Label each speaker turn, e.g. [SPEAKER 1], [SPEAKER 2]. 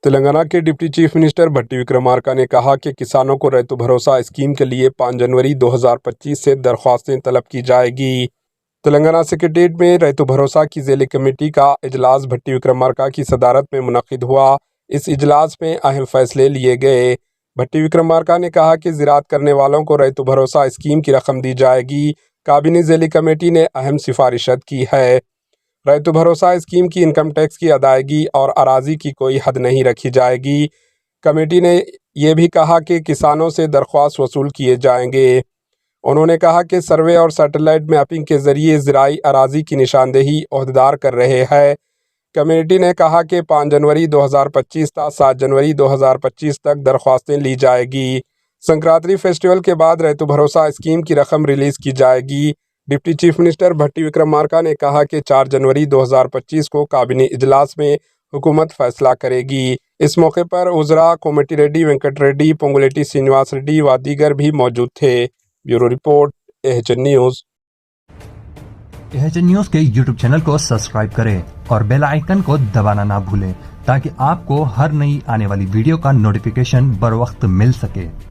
[SPEAKER 1] تلنگانہ کے deputy chief minister بھٹی وکرمارکا نے کہا کہ کسانوں کو ریتو بھروسہ اسکیم کے لیے 5 جنوری 2025 سے درخواستیں طلب کی جائے گی۔ تلنگانہ سکریٹریٹ میں ریتو بھروسہ کی ذیلی کمیٹی کا اجلاس بھٹی وکرمارکا کی صدارت میں منعقد ہوا۔ اس اجلاس میں اہم فیصلے لیے گئے۔ بھٹی وکرمارکا نے کہا کہ زراعت کرنے والوں کو ریتو بھروسہ اسکیم کی رقم دی جائے گی۔ کابینی ذیلی کمیٹی نے اہم سفارشات کی ہے۔ ریتو بھروسہ اسکیم کی انکم ٹیکس کی ادائیگی اور اراضی کی کوئی حد نہیں رکھی جائے گی۔ کمیٹی نے یہ بھی کہا کہ کسانوں سے درخواست وصول کیے جائیں گے۔ انہوں نے کہا کہ سروے اور سیٹلائٹ میپنگ کے ذریعے زرعی اراضی کی نشاندہی عہدیدار کر رہے ہیں۔ کمیٹی نے کہا کہ 5 جنوری 2025 تا 7 جنوری 2025 تک درخواستیں لی جائے گی۔ سنکرانتی فیسٹیول کے بعد ریتو بھروسہ اسکیم کی رقم ریلیز کی جائے گی۔ ڈپٹی چیف منسٹر بھٹی وکرمارکا نے کہا کہ 4 جنوری 2025 کو کابینی اجلاس میں حکومت فیصلہ کرے گی۔ اس موقع پر وزراء کومٹی ریڈی، وینکٹ ریڈی، پونگولیٹی سرینواس ریڈی و دیگر بھی موجود تھے۔ Bureau report, AHN news.
[SPEAKER 2] AHN news کے YouTube چینل کو سبسکرائب کریں اور بیل آئیکن کو دبانا نہ بھولیں تاکہ آپ کو ہر نئی آنے والی ویڈیو کا نوٹیفیکیشن بر وقت مل سکے۔